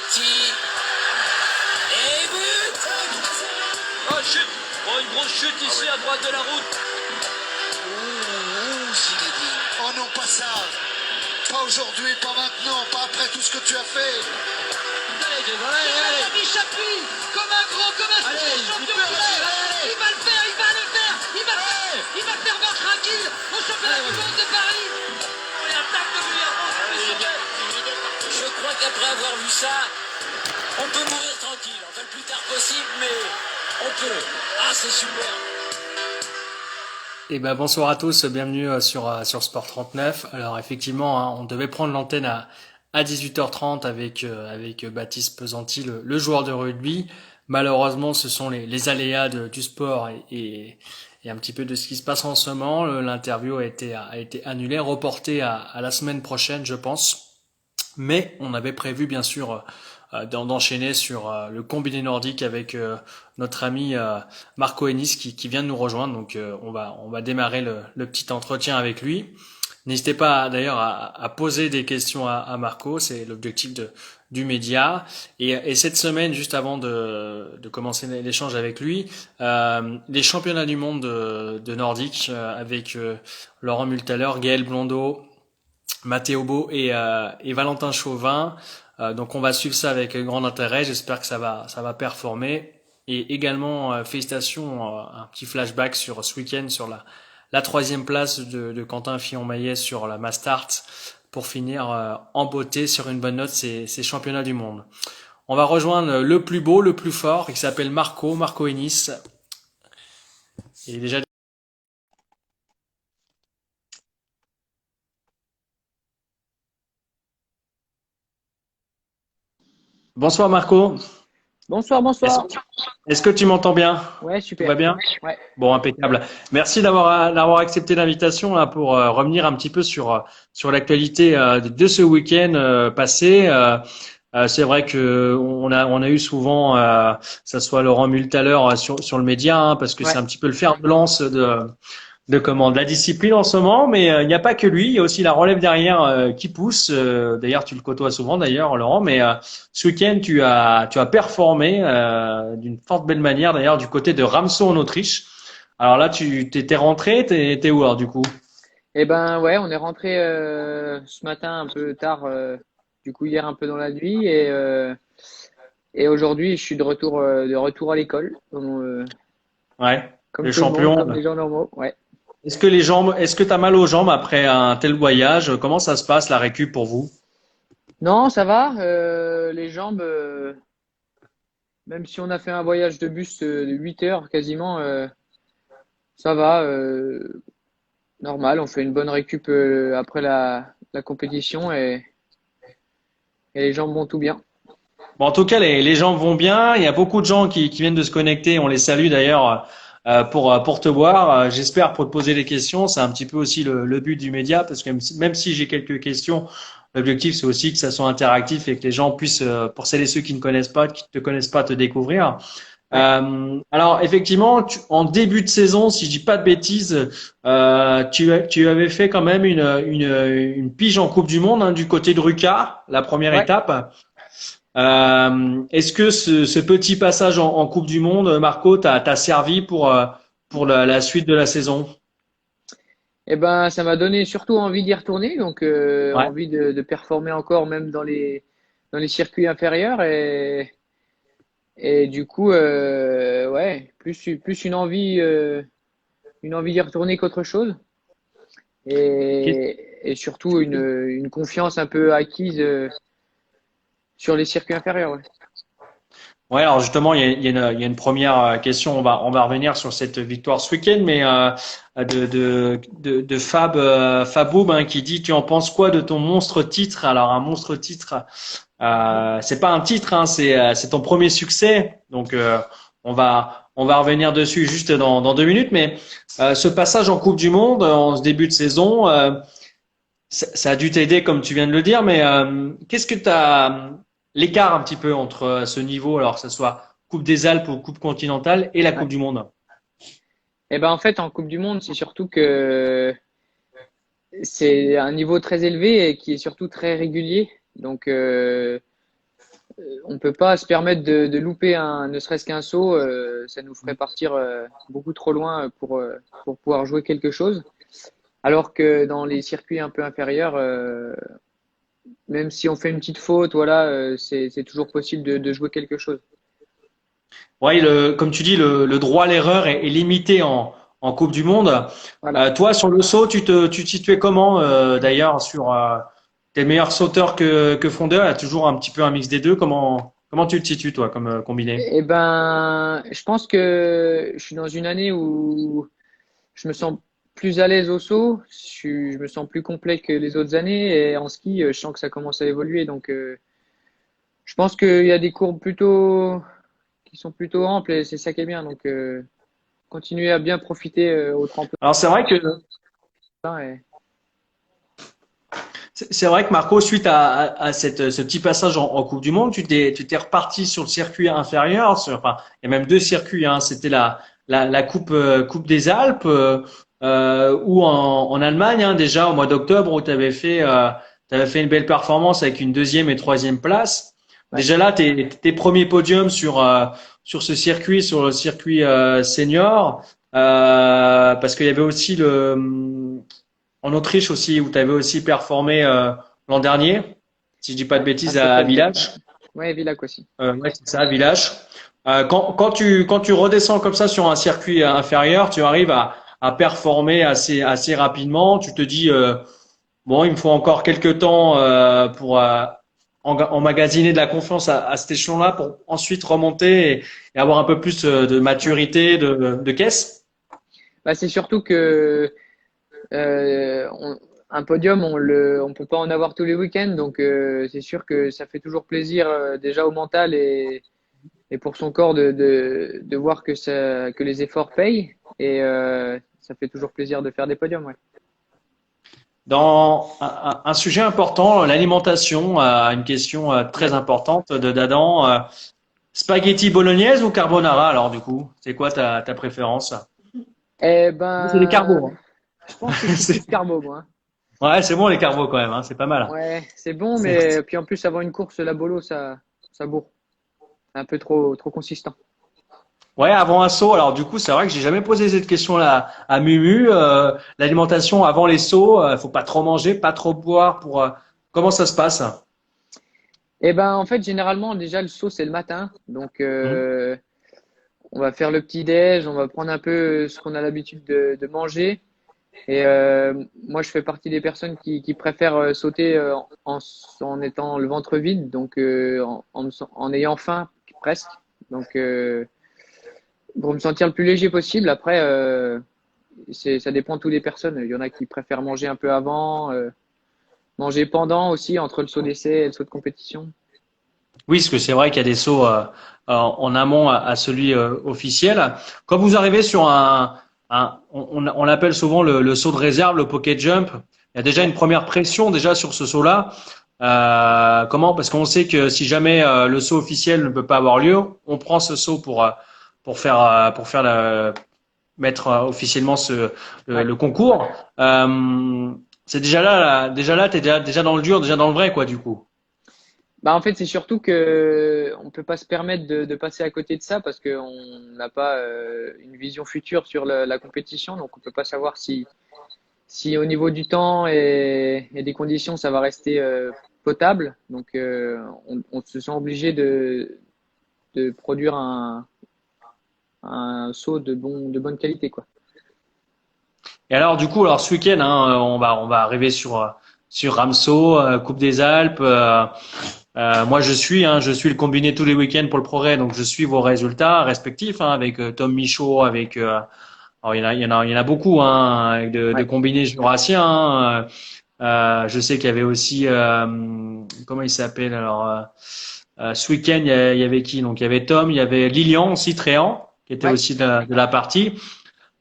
petit. Et but. Oh, chute. Oh, une grosse chute ici à droite de la route. Zinedine. Oh non, pas ça. Pas aujourd'hui, pas maintenant, pas après tout ce que tu as fait. Allez, Chapuis, comme un grand, comme un champion du monde. Il va le faire, il va le faire. Il va faire vaincre tranquille au championnat du monde de Paris. Et attaque de Villarreal. Je crois qu'après avoir vu ça, on peut mourir tranquille. Enfin, le plus tard possible, mais on peut. Ah, c'est super. Eh ben bonsoir à tous, bienvenue sur Sport 39. Alors effectivement, hein, on devait prendre l'antenne à 18h30 avec Baptiste Pesanti, le joueur de rugby. Malheureusement, ce sont les aléas du sport et un petit peu de ce qui se passe en ce moment. L'interview a été annulée, reportée à la semaine prochaine, je pense. Mais on avait prévu bien sûr d'enchaîner sur le combiné nordique avec notre ami Marco Ennis qui vient de nous rejoindre. Donc on va démarrer le petit entretien avec lui. N'hésitez pas d'ailleurs à poser des questions à Marco, c'est l'objectif du média. Et cette semaine, juste avant de commencer l'échange avec lui, les championnats du monde de nordique avec Laurent Multaler, Gaël Blondeau, Mathéo Beau et Valentin Chauvin. Donc on va suivre ça avec grand intérêt. J'espère que ça va performer. Et également félicitations, un petit flashback sur ce week-end sur la troisième place de Quentin Fillon-Maillet sur la Mastart pour finir en beauté sur une bonne note ces championnats du monde. On va rejoindre le plus beau, le plus fort, qui s'appelle Marco Ennis. Il est déjà. Bonsoir Marco. Bonsoir. Est-ce que tu m'entends bien? Ouais, Tout super. va bien? Ouais. Bon, impeccable. Merci d'avoir accepté l'invitation là pour revenir un petit peu sur l'actualité de ce week-end passé. C'est vrai que on a eu souvent, ça soit Laurent Multaler sur le média, hein, parce que Ouais. c'est un petit peu le fer de lance de la discipline en ce moment, mais il n'y a pas que lui, il y a aussi la relève derrière qui pousse. D'ailleurs, tu le côtoies souvent d'ailleurs, Laurent, mais ce week-end tu as performé d'une forte belle manière d'ailleurs du côté de Ramsau en Autriche. Alors là, tu t'étais rentré, t'es où alors du coup? Eh ben ouais, on est rentré ce matin un peu tard, du coup hier un peu dans la nuit et aujourd'hui je suis de retour à l'école, Ouais, comme les tout le monde, comme champions. les gens normaux. Ouais. Est-ce que t'as mal aux jambes après un tel voyage? Comment ça se passe la récup pour vous? Non, ça va. Les jambes, même si on a fait un voyage de bus de 8 heures quasiment, ça va. Normal, on fait une bonne récup après la compétition et les jambes vont tout bien. Bon, en tout cas, les gens vont bien. Il y a beaucoup de gens qui viennent de se connecter. On les salue d'ailleurs pour te voir. J'espère pour te poser des questions. C'est un petit peu aussi le but du média parce que même si j'ai quelques questions, l'objectif c'est aussi que ça soit interactif et que les gens puissent, pour celles et ceux qui ne connaissent pas, qui ne te connaissent pas, te découvrir. Ouais. Alors effectivement, en début de saison, si je dis pas de bêtises, tu avais fait quand même une pige en Coupe du Monde hein, du côté de Ruka, la première Ouais. étape. Est-ce que ce petit passage en Coupe du Monde, Marco, t'a servi pour la suite de la saison? Eh ben, ça m'a donné surtout envie d'y retourner, donc Ouais. envie de performer encore même dans les circuits inférieurs et du coup ouais, plus une envie d'y retourner qu'autre chose et surtout une confiance un peu acquise sur les circuits inférieurs. Ouais. Ouais, alors justement, il y a une première question. On va revenir sur cette victoire ce week-end, mais de Faboub hein, qui dit, tu en penses quoi de ton monstre titre? Alors un monstre titre, c'est pas un titre, hein, c'est ton premier succès. Donc on va revenir dessus juste dans 2 minutes. Mais ce passage en Coupe du Monde en ce début de saison, ça a dû t'aider comme tu viens de le dire. Mais qu'est-ce que t'as l'écart un petit peu entre ce niveau, alors que ce soit Coupe des Alpes ou Coupe continentale et la Ouais. Coupe du Monde? Et ben en fait en Coupe du Monde, c'est surtout que c'est un niveau très élevé et qui est surtout très régulier. Donc on peut pas se permettre de louper ne serait-ce qu'un saut. Ça nous ferait partir beaucoup trop loin pour pouvoir jouer quelque chose. Alors que dans les circuits un peu inférieurs, même si on fait une petite faute, voilà, c'est toujours possible de jouer quelque chose. Ouais, comme tu dis, le droit à l'erreur est limité en Coupe du Monde. Voilà. Toi, sur le saut, tu te situais comment d'ailleurs sur t'es meilleur sauteur que fondeur? Il y a toujours un petit peu un mix des deux. Comment tu te situes toi comme combiné? Eh ben, je pense que je suis dans une année où je me sens plus à l'aise au saut, je me sens plus complet que les autres années et en ski, je sens que ça commence à évoluer. Donc, je pense qu'il y a des courbes qui sont plutôt amples et c'est ça qui est bien. Donc, continuer à bien profiter au tremplin. Alors c'est vrai que Et... c'est vrai que Marco, suite à ce petit passage en Coupe du Monde, tu t'es reparti sur le circuit inférieur. Enfin, il y a même deux circuits. Hein. C'était la Coupe des Alpes ou en Allemagne hein, déjà au mois d'octobre où t'avais fait une belle performance avec une deuxième et troisième place. Ouais. Déjà là, tes premiers podiums sur ce circuit, sur le circuit senior, parce qu'il y avait aussi en Autriche aussi où tu avais aussi performé l'an dernier, si je dis pas de bêtises, à Villach. Ouais, Villach aussi. Ouais, c'est ça, Villach. Quand tu redescends comme ça sur un circuit inférieur, tu arrives à performer assez rapidement. Tu te dis bon, il me faut encore quelques temps pour emmagasiner de la confiance à cet échelon-là pour ensuite remonter et avoir un peu plus de maturité de caisse. Bah, c'est surtout que un podium, on peut pas en avoir tous les week-ends, donc c'est sûr que ça fait toujours plaisir déjà au mental et pour son corps de voir que les efforts payent et ça fait toujours plaisir de faire des podiums. Ouais. Dans un sujet important, l'alimentation, une question très importante de d'Adam. Spaghetti bolognaise ou carbonara alors du coup, c'est quoi ta préférence? Eh ben, C'est les carbos. Hein. je pense que c'est plus carbo, moi. Ouais, c'est bon les carbos quand même, hein, c'est pas mal. Ouais, c'est bon, mais puis en plus avant une course, la bolo, ça bourre. C'est un peu trop consistant. Ouais, avant un saut. Alors du coup, c'est vrai que j'ai jamais posé cette question-là à Mumu. L'alimentation avant les sauts, faut pas trop manger, pas trop boire pour. Comment ça se passe? Eh ben, en fait, généralement, déjà le saut c'est le matin, donc on va faire le petit déj, on va prendre un peu ce qu'on a l'habitude de manger. Et moi, je fais partie des personnes qui préfèrent sauter en étant le ventre vide, donc en ayant faim presque. Donc, pour me sentir le plus léger possible. Après, ça dépend de toutes les personnes. Il y en a qui préfèrent manger un peu avant, manger pendant aussi, entre le saut d'essai et le saut de compétition. Oui, parce que c'est vrai qu'il y a des sauts en amont à celui officiel. Quand vous arrivez sur on appelle souvent le saut de réserve, le pocket jump. Il y a déjà une première pression déjà sur ce saut-là. Comment? Parce qu'on sait que si jamais le saut officiel ne peut pas avoir lieu, on prend ce saut pour faire mettre officiellement le concours. C'est déjà là, t'es déjà dans le dur, déjà dans le vrai quoi du coup. Bah en fait c'est surtout que on peut pas se permettre de passer à côté de ça parce qu'on n'a pas une vision future sur la compétition, donc on peut pas savoir si au niveau du temps et des conditions ça va rester potable. Donc on se sent obligé de produire un saut de bonne qualité quoi. Et alors du coup, alors ce week-end, hein, on va arriver sur Ramsau, Coupe des Alpes. Moi, je suis le combiné tous les week-ends pour le progrès, donc je suis vos résultats respectifs hein, avec Tom Michaud, avec alors il y en a beaucoup hein, avec de combinés jurassiens. Hein. Je sais qu'il y avait aussi comment il s'appelle alors ce week-end il y avait qui? Donc il y avait Tom, il y avait Lilian aussi Tréant qui était aussi de la partie.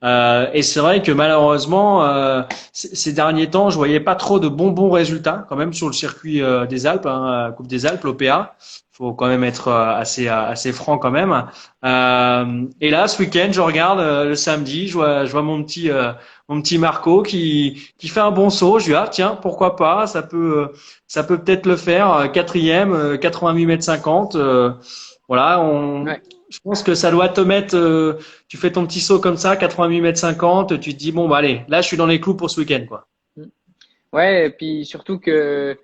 Et c'est vrai que malheureusement, ces derniers temps, je voyais pas trop de bons résultats quand même sur le circuit des Alpes, hein, Coupe des Alpes, l'OPA. Faut quand même être assez franc quand même. Et là, ce week-end, je regarde le samedi, je vois mon petit mon petit Marco qui fait un bon saut. Je lui dis, ah, tiens, pourquoi pas, ça peut peut-être le faire. Quatrième, 88 mètres 50. Voilà, Ouais. je pense que ça doit te mettre, tu fais ton petit saut comme ça, 88 mètres 50, tu te dis, bon, bah, allez, là, je suis dans les clous pour ce week-end, quoi. Ouais, et puis surtout que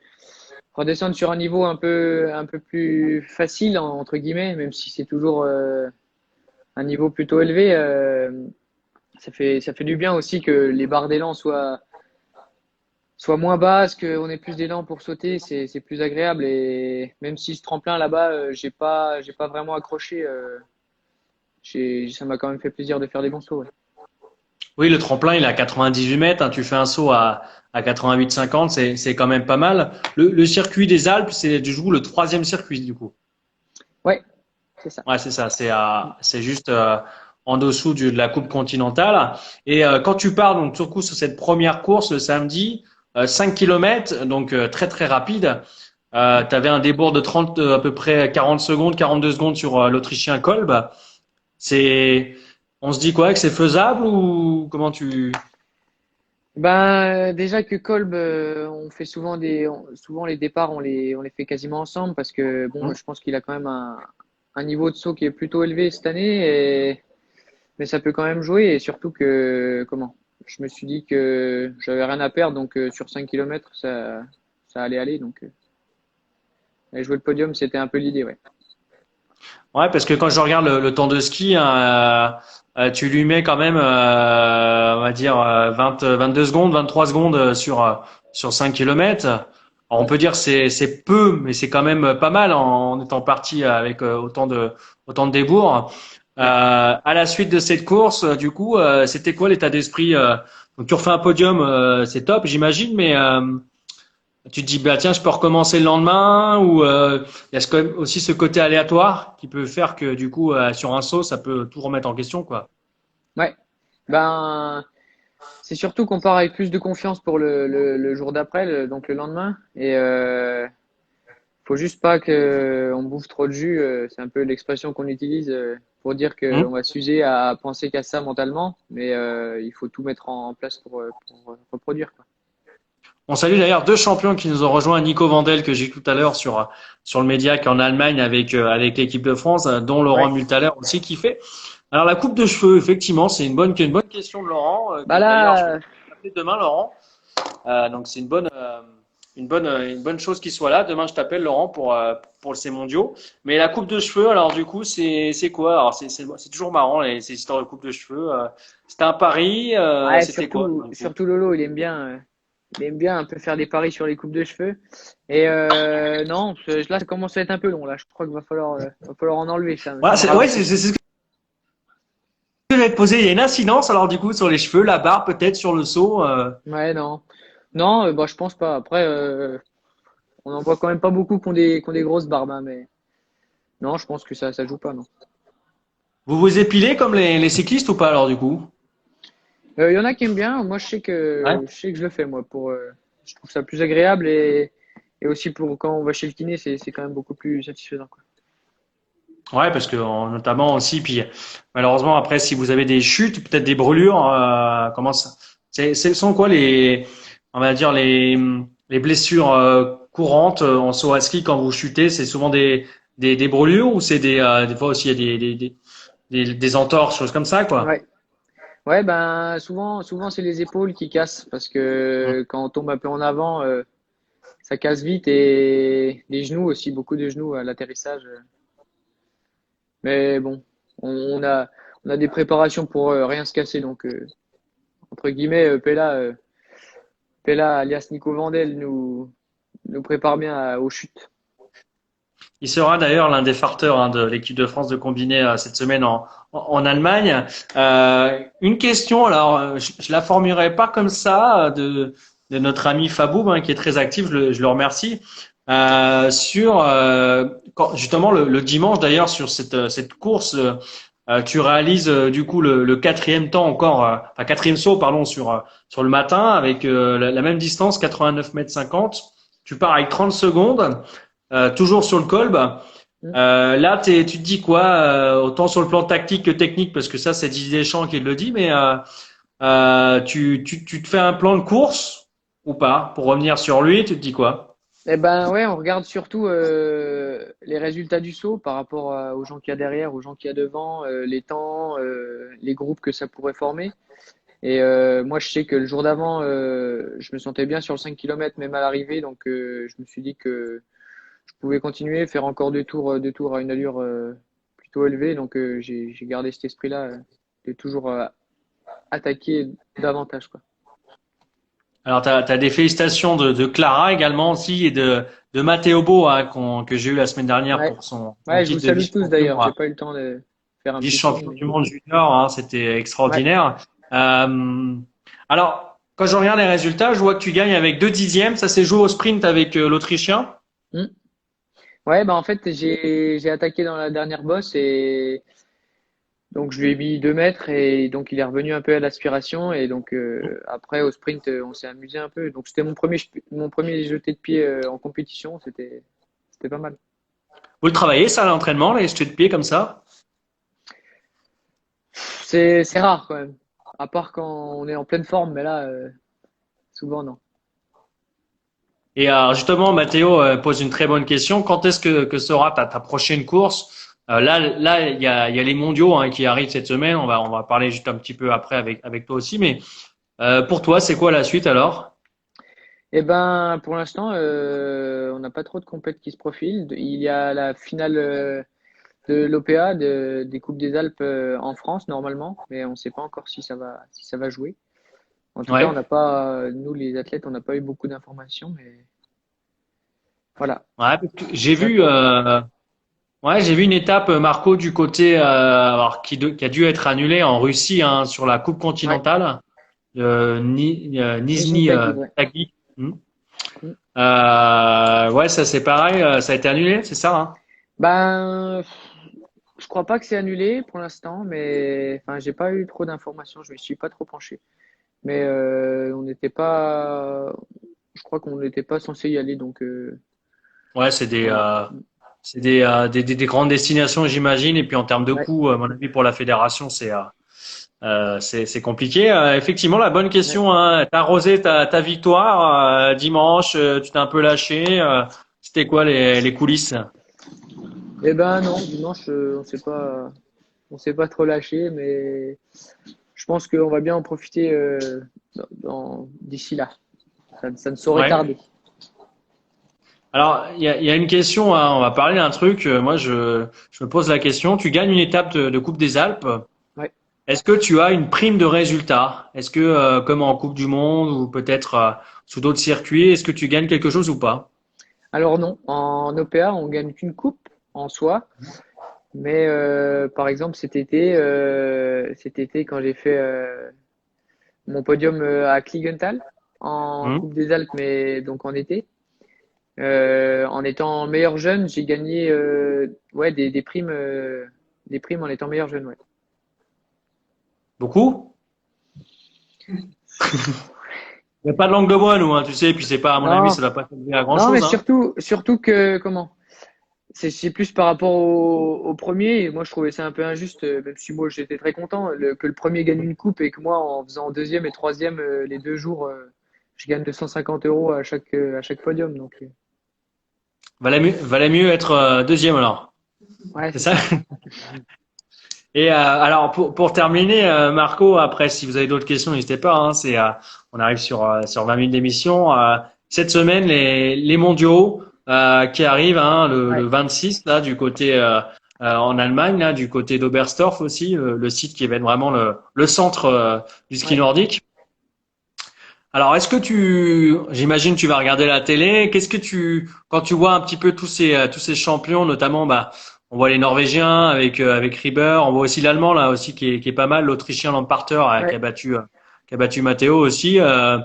redescendre sur un niveau un peu plus facile, entre guillemets, même si c'est toujours un niveau plutôt élevé, ça fait du bien aussi que les barres d'élan soient moins basses, qu'on ait plus d'élan pour sauter, c'est plus agréable. Et même si ce tremplin là-bas, j'ai pas vraiment accroché, ça m'a quand même fait plaisir de faire des bons sauts. Ouais. Oui, le tremplin, il est à 98 mètres, hein, tu fais un saut à 88-50, c'est quand même pas mal. Le circuit des Alpes, c'est du coup le troisième circuit, du coup. Ouais, c'est ça. Ouais, c'est ça, c'est juste en dessous de la Coupe continentale. Et quand tu pars donc du coup sur cette première course le samedi, 5 km, donc très très rapide. Tu avais un débours de 30 à peu près 40 secondes, 42 secondes sur l'Autrichien Kolb. On se dit quoi, que c'est faisable ou comment tu… Ben, déjà que Kolb, on fait souvent les départs, on les fait quasiment ensemble parce que bon, je pense qu'il a quand même un niveau de saut qui est plutôt élevé cette année, mais ça peut quand même jouer et surtout que, je me suis dit que j'avais rien à perdre, donc sur 5 km, ça allait aller, donc aller jouer le podium, c'était un peu l'idée, ouais. Ouais, parce que quand je regarde le temps de ski, hein, tu lui mets quand même, on va dire 22 secondes, 23 secondes sur 5 km. Alors, on peut dire c'est peu, mais c'est quand même pas mal en étant parti avec autant de débours. À la suite de cette course, du coup, c'était quoi l'état d'esprit donc tu refais un podium, c'est top, j'imagine, mais tu te dis bah tiens, je peux recommencer le lendemain ou il y a quand même aussi ce côté aléatoire qui peut faire que du coup sur un saut, ça peut tout remettre en question, quoi. Ouais, ben, c'est surtout qu'on part avec plus de confiance pour le jour d'après, donc le lendemain, et faut juste pas que on bouffe trop de jus. C'est un peu l'expression qu'on utilise pour dire qu'on va s'user à penser qu'à ça mentalement, mais il faut tout mettre en place pour reproduire, quoi. On salue d'ailleurs deux champions qui nous ont rejoints, Nico Vandel que j'ai eu tout à l'heure sur le Médiac en Allemagne avec l'équipe de France, dont Laurent Ouais. Multaler aussi qui fait. Alors la coupe de cheveux, effectivement, c'est une bonne question de Laurent. Bah D'ailleurs, je là, vais t'appeler demain, Laurent. Donc c'est une bonne chose qu'il soit là. Demain, je t'appelle Laurent pour ces mondiaux. Mais la coupe de cheveux, alors du coup, c'est quoi? Alors c'est toujours marrant ces histoires de coupe de cheveux. C'était un pari. ouais, C'était quoi? surtout Lolo, il aime bien un peu faire des paris sur les coupes de cheveux. Et non, là, ça commence à être un peu long. Là, je crois qu'il va falloir en enlever ça. Ouais, c'est ce que je vais te poser. Il y a une incidence alors du coup sur les cheveux, la barbe peut-être sur le seau. Ouais, non. Non, bah, je pense pas. Après, on en voit quand même pas beaucoup qui ont des grosses barbes, hein, mais non, je pense que ça joue pas, non. Vous vous épilez comme les cyclistes ou pas alors du coup? Il y en a qui aiment bien. Moi, Ouais. je sais que je le fais, moi, je trouve ça plus agréable et aussi pour quand on va chez le kiné, c'est quand même beaucoup plus satisfaisant, quoi. Ouais, parce que notamment aussi, puis malheureusement après, si vous avez des chutes, peut-être des brûlures, comment ça? Ce sont quoi on va dire les blessures courantes en saut à ski quand vous chutez? C'est souvent des brûlures ou c'est des fois aussi il y a des entorses, choses comme ça, quoi. Ouais. Ouais, ben souvent c'est les épaules qui cassent parce que quand on tombe un peu en avant, ça casse vite et les genoux aussi, beaucoup de genoux à l'atterrissage. Mais bon, on a des préparations pour rien se casser, donc entre guillemets, Pella alias Nico Vandel nous prépare bien aux chutes. Il sera d'ailleurs l'un des farteurs de l'équipe de France de combiné cette semaine en Allemagne. Une question, alors je la formulerai pas comme ça de notre ami Faboub qui est très actif, je le remercie. Sur justement le dimanche d'ailleurs sur cette course, tu réalises du coup le quatrième temps encore, enfin quatrième saut pardon sur le matin avec la même distance 89 mètres 50. Tu pars avec 30 secondes. Toujours sur le Kolb. Là, tu te dis quoi autant sur le plan tactique que technique, parce que ça, c'est Didier Deschamps qui le dit, mais Tu te fais un plan de course ou pas? Pour revenir sur lui, tu te dis quoi? Eh ben ouais, on regarde surtout les résultats du saut par rapport aux gens qu'il y a derrière, aux gens qu'il y a devant, les temps, les groupes que ça pourrait former. Et moi, je sais que le jour d'avant, je me sentais bien sur le 5 km, même à l'arrivée, donc je me suis dit que je pouvais continuer, faire encore deux tours à une allure plutôt élevée. Donc j'ai gardé cet esprit-là de toujours attaquer davantage, quoi. Alors, tu as des félicitations de Clara également aussi et de Matteo Bo hein, que j'ai eu la semaine dernière Ouais, pour son ouais, je vous titre de salue tous d'ailleurs. vice-champion J'ai pas eu le temps de faire un petit signe, vice-champion mais du monde junior. Hein, c'était ouais. extraordinaire. Alors, quand je regarde les résultats, je vois que tu gagnes avec 2 dixièmes. Ça s'est joué au sprint avec l'Autrichien. Hmm. Ouais, bah en fait, j'ai attaqué dans la dernière bosse et donc je lui ai mis 2 mètres et donc il est revenu un peu à l'aspiration et donc après au sprint on s'est amusé un peu. Donc c'était mon premier jeté de pied en compétition, c'était pas mal. Vous le travaillez ça à l'entraînement, les jetés de pied comme ça? C'est rare quand même, à part quand on est en pleine forme, mais là souvent non. Et alors justement, Mathéo pose une très bonne question. Quand est-ce que sera ta prochaine course? Là, il y a les mondiaux hein, qui arrivent cette semaine. On va parler juste un petit peu après avec toi aussi. Mais pour toi, c'est quoi la suite alors? Eh ben pour l'instant on n'a pas trop de compètes qui se profilent. Il y a la finale de l'OPA, des Coupes des Alpes en France normalement, mais on ne sait pas encore si ça va jouer. En tout cas, on Ouais. n'a pas, nous les athlètes, on n'a pas eu beaucoup d'informations, mais voilà. Ouais, parce que j'ai Ça vu, tourne. ouais, j'ai vu une étape Marco du côté, alors qui a dû être annulée en Russie hein, sur la Coupe Ouais, continentale, Nijni Nizhny Tagil, ouais. Tagil. Hmm. Mm. Ouais, ça c'est pareil, ça a été annulé, c'est ça, hein? Ben, je crois pas que c'est annulé pour l'instant, mais enfin, j'ai pas eu trop d'informations, je me suis pas trop penché. Mais on n'était pas, je crois qu'on n'était pas censé y aller, donc Ouais, voilà. c'est des grandes destinations, j'imagine. Et puis en termes de Ouais, coûts, à mon avis, pour la fédération, c'est compliqué. Effectivement, la bonne ouais. question, hein, t'as arrosé ta victoire dimanche, tu t'es un peu lâché. C'était quoi les coulisses? Eh ben non, dimanche, on s'est pas trop lâché, mais je pense qu'on va bien en profiter d'ici là. Ça ne saurait Ouais. tarder. Alors, il y a une question, hein, on va parler d'un truc. Moi, je me pose la question. Tu gagnes une étape de Coupe des Alpes. Ouais. Est-ce que tu as une prime de résultat? Est-ce que, comme en Coupe du Monde ou peut-être sous d'autres circuits, est-ce que tu gagnes quelque chose ou pas? Alors non, en OPA, on gagne qu'une coupe en soi, mais par exemple cet été quand j'ai fait mon podium à Kligenthal en Hmm. Coupe des Alpes, mais donc en été, en étant meilleur jeune, j'ai gagné ouais des primes en étant meilleur jeune, ouais. Beaucoup? Il n'y a pas de langue de bois, nous, hein, tu sais. Puis c'est pas, à mon avis, Non, ça ne va pas servir à non, mais grand-chose, hein. surtout que comment? C'est plus par rapport au premier. Et moi, je trouvais ça un peu injuste, même si moi, j'étais très content que le premier gagne une coupe et que moi, en faisant deuxième et troisième les 2 jours, je gagne 250 € à chaque podium. Donc, Valait mieux être deuxième alors. ouais, C'est c'est ça? ça. Et alors pour terminer, Marco, après si vous avez d'autres questions, n'hésitez pas. Hein, on arrive sur 20 minutes d'émission. Cette semaine, les mondiaux qui arrivent, hein, le Ouais, 26 là du côté en Allemagne, là du côté d'Oberstdorf aussi, le site qui va être vraiment le centre du ski ouais. nordique. Alors, j'imagine, tu vas regarder la télé. Quand tu vois un petit peu tous ces champions, notamment, bah, on voit les Norvégiens avec Rieber, on voit aussi l'Allemand là aussi qui est pas mal, l'Autrichien Lamparter Ouais. qui a battu Matteo aussi. Euh,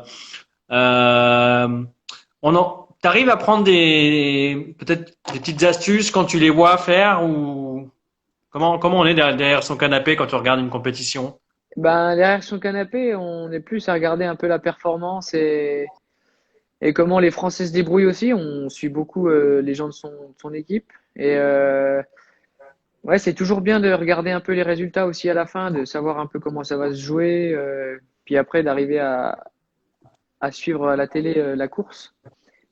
t'arrives à prendre peut-être des petites astuces quand tu les vois faire ou comment on est derrière son canapé quand tu regardes une compétition? Ben, derrière son canapé, on est plus à regarder un peu la performance et comment les Français se débrouillent aussi. On suit beaucoup les gens de son équipe. Et ouais, c'est toujours bien de regarder un peu les résultats aussi à la fin, de savoir un peu comment ça va se jouer. Puis puis après d'arriver à suivre à la télé la course.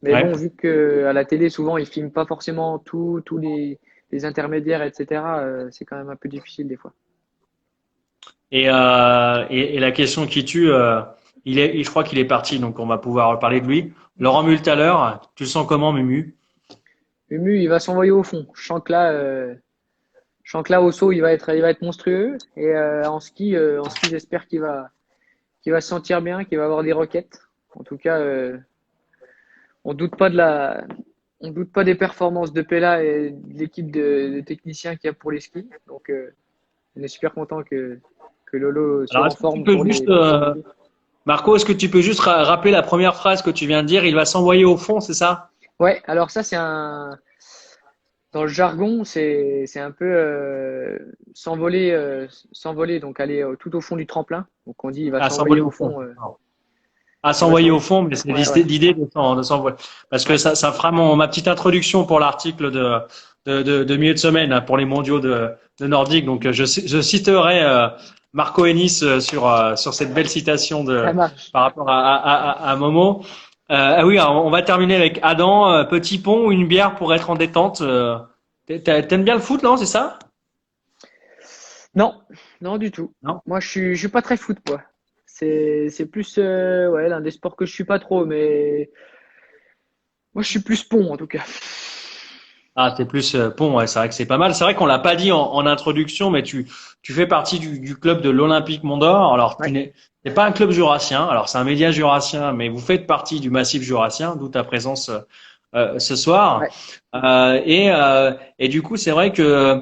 Mais Ouais. bon, vu que à la télé, souvent, ils filment pas forcément tous les intermédiaires, etc., c'est quand même un peu difficile des fois. Et la question qui tue, je crois qu'il est parti, donc on va pouvoir parler de lui. Laurent Multhaler, tu le sens comment, Mumu? Mumu, il va s'envoyer au fond. Je sens que là, au saut, il va être monstrueux. Et en ski, j'espère qu'il va se sentir bien, qu'il va avoir des roquettes. En tout cas, on doute pas de la, on doute pas des performances de Pella et de l'équipe de techniciens qu'il y a pour les skis. Donc, on est super content que Lolo soit Alors, en est-ce que tu forme peux pour juste, les Olympiques. Marco, est-ce que tu peux juste rappeler la première phrase que tu viens de dire? Il va s'envoyer au fond, c'est ça? Ouais, alors ça, dans le jargon, c'est un peu s'envoler, donc aller tout au fond du tremplin. Donc on dit il va À s'envoyer s'envoyer au au fond. fond. À Il va s'envoyer au s'envoyer. fond, mais c'est Ouais, ouais. l'idée de s'envoyer. Parce que ça fera ma petite introduction pour l'article de milieu de semaine hein, pour les mondiaux de Nordique. Donc je citerai Marco Ennis sur cette belle citation Ça marche. par rapport à Momo. Ah oui, alors, on va terminer avec Adam. Petit pont ou une bière pour être en détente. T'aimes bien le foot, non? C'est ça? Non, non du tout. Non? Moi, je suis pas très foot, quoi. C'est plus ouais, l'un des sports que je suis pas trop, mais moi, je suis plus pont en tout cas. Ah, t'es plus pont, ouais, c'est vrai que c'est pas mal. C'est vrai qu'on l'a pas dit en introduction, mais tu fais partie du club de l'Olympique Mont d'Or. Alors, Ouais, t'es pas un club jurassien. Alors, c'est un média jurassien, mais vous faites partie du massif jurassien, d'où ta présence ce soir. ouais. Et du coup, c'est vrai que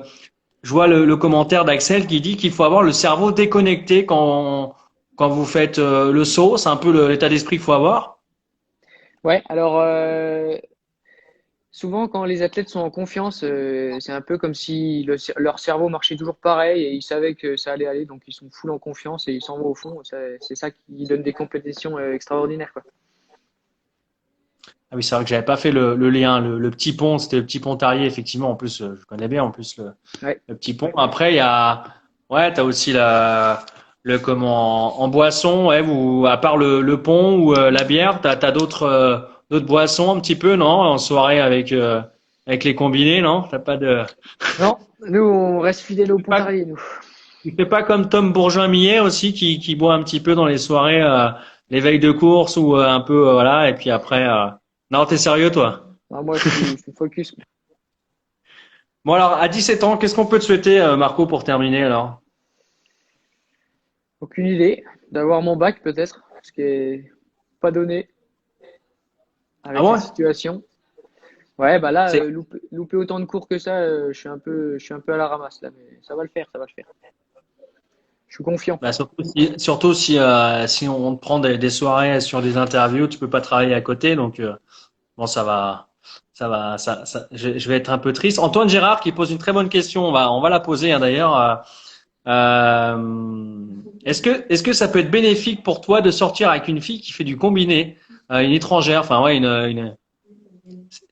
je vois le commentaire d'Axel qui dit qu'il faut avoir le cerveau déconnecté quand vous faites le saut. C'est un peu l'état d'esprit qu'il faut avoir. Ouais, alors souvent quand les athlètes sont en confiance, c'est un peu comme si leur cerveau marchait toujours pareil et ils savaient que ça allait aller, donc ils sont full en confiance et ils s'en vont au fond. C'est ça qui donne des compétitions extraordinaires, quoi. Ah oui, c'est vrai que j'avais pas fait le lien. Le petit pont, c'était le petit pont Tarier, effectivement. En plus, je connais bien en plus Ouais. le petit pont. Après, il y a, ouais, t'as aussi le comment en boisson, ouais, ou à part le pont ou la bière, t'as d'autres boissons un petit peu, non, en soirée avec les combinés, non? T'as pas de, Non, nous on reste fidèles au tu fais pas, Pontarier, nous. tu fais pas comme Tom Bourgoin-Millet aussi qui boit un petit peu dans les soirées, les veilles de course ou un peu, voilà, et puis après, non, t'es sérieux, toi? Ah, moi je suis focus. Bon alors, à 17 ans, qu'est-ce qu'on peut te souhaiter, Marco, pour terminer alors? Aucune idée. D'avoir mon bac peut-être, ce qui est pas donné Ah avec la ouais? situation. Ouais, bah là, C'est louper autant de cours que ça, je suis un peu à la ramasse là, mais ça va le faire, ça va le faire. Je suis confiant. bah, surtout si on te prend des soirées sur des interviews, tu peux pas travailler à côté, donc bon je vais être un peu triste. Antoine Gérard qui pose une très bonne question, on va la poser hein, d'ailleurs. Est-ce que ça peut être bénéfique pour toi de sortir avec une fille qui fait du combiné, une étrangère, enfin ouais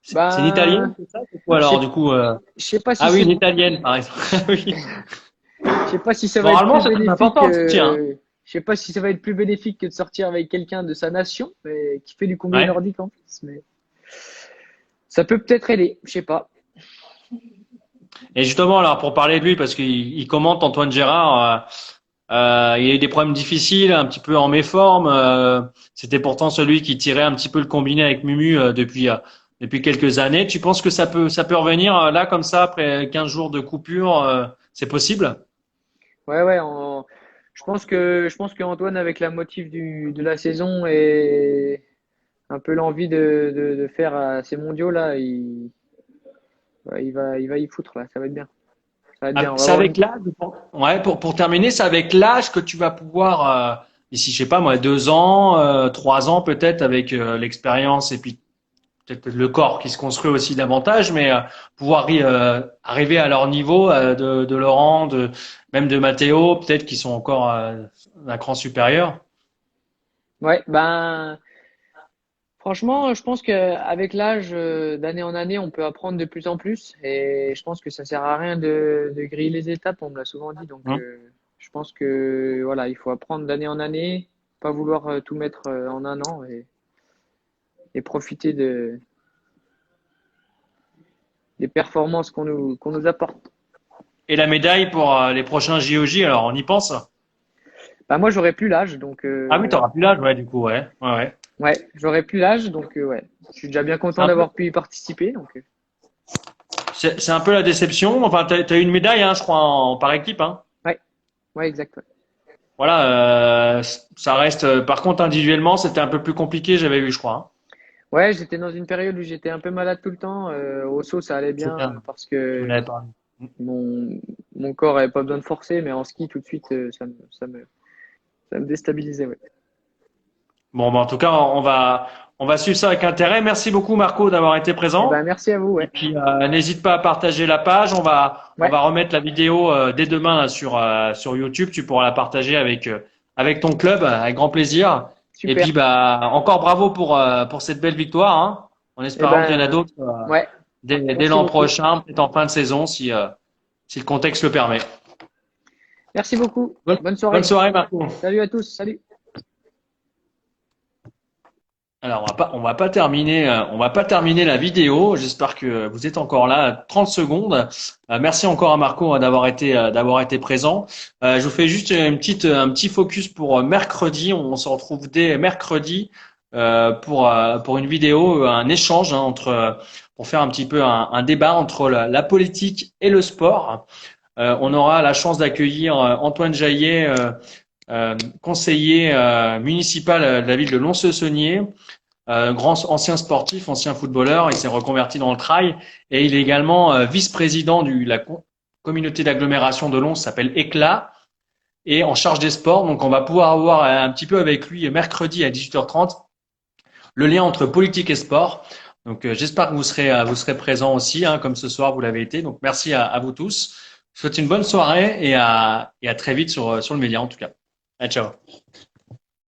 c'est une italienne, Ben, c'est ça? C'est quoi je alors sais, du coup je sais pas si ah oui, c'est, une italienne par exemple. Oui. je sais pas si ça va être Moralement, plus c'est très bénéfique. important aussi, hein. Je sais pas si ça va être plus bénéfique que de sortir avec quelqu'un de sa nation, mais qui fait du combiné Ouais. nordique en plus. Mais ça peut peut-être aider. Je sais pas. Et justement, alors pour parler de lui, parce qu'il commente Antoine Gérard, il a eu des problèmes difficiles, un petit peu en méforme. C'était pourtant celui qui tirait un petit peu le combiné avec Mumu depuis quelques années. Tu penses que ça peut revenir là comme ça après 15 jours de coupure, c'est possible? Ouais, ouais. Je pense que Antoine, avec la motive de la saison et un peu l'envie de faire ces mondiaux là, ouais, il va y foutre là. Ça va être bien. Ça va être bien. Ah, On va c'est avoir avec l'âge. Ouais, pour terminer, c'est avec l'âge que tu vas pouvoir ici, je sais pas moi, 2 ans, 3 ans peut-être avec l'expérience et puis peut-être le corps qui se construit aussi davantage, mais pouvoir arriver à leur niveau de Laurent, même de Matteo, peut-être qu'ils sont encore un cran supérieur. Ouais, ben franchement, je pense qu'avec l'âge, d'année en année, on peut apprendre de plus en plus. Et je pense que ça sert à rien de griller les étapes, on me l'a souvent dit. Donc, Hein. je pense que voilà, il faut apprendre d'année en année, pas vouloir tout mettre en un an et profiter des performances qu'on nous apporte. Et la médaille pour les prochains JOJ, alors on y pense? Bah moi j'aurais plus l'âge donc Ah oui, t'auras plus l'âge, ouais, du coup, ouais. Ouais, ouais. ouais, j'aurais plus l'âge donc ouais. Je suis déjà bien C'est content un peu, d'avoir pu y participer donc c'est un peu la déception. Enfin, t'as eu une médaille, hein, je crois, par équipe, hein. ouais, ouais exact. Ouais. Voilà, ça reste. Par contre, individuellement, c'était un peu plus compliqué, j'avais vu, je crois, hein. Ouais, j'étais dans une période où j'étais un peu malade tout le temps. Au saut, ça allait C'est bien bien. parce Tu m'en que avais parlé. mon corps avait pas besoin de forcer, mais en ski, tout de suite, ça me déstabilisait. Ouais. Bon, bah, en tout cas, on va suivre ça avec intérêt. Merci beaucoup, Marco, d'avoir été Eh ben, présent. merci à vous. Et Ouais. puis, n'hésite pas à partager la page. On Ouais, va remettre la vidéo dès demain là, sur YouTube. Tu pourras la partager avec ton club, avec grand plaisir. Et puis, super. bah, encore bravo pour cette belle victoire, hein, en Eh espérant qu'il y en a ben, d'autres ouais, dès merci l'an beaucoup. prochain, peut-être en fin de saison, si le contexte le permet. Merci beaucoup. Bonne Bonne soirée. soirée, Marco. Salut à tous. Salut. Alors, on va pas terminer la vidéo. J'espère que vous êtes encore là. 30 secondes. Merci encore à Marco d'avoir été présent. Je vous fais juste un petit focus pour mercredi. On se retrouve dès mercredi pour une vidéo, un échange hein, pour faire un petit peu un débat entre la politique et le sport. On aura la chance d'accueillir Antoine Jaillet, conseiller municipal de la ville de Lons-le-Saunier. Grand ancien sportif, ancien footballeur, il s'est reconverti dans le trail et il est également vice-président de la communauté d'agglomération de Lons, s'appelle Éclat, et en charge des sports. Donc on va pouvoir avoir un petit peu avec lui mercredi à 18h30 le lien entre politique et sport. Donc j'espère que vous serez présents aussi, hein, comme ce soir vous l'avez été. Donc merci à vous tous. Je vous souhaite une bonne soirée et à très vite sur le média en tout cas. Ciao.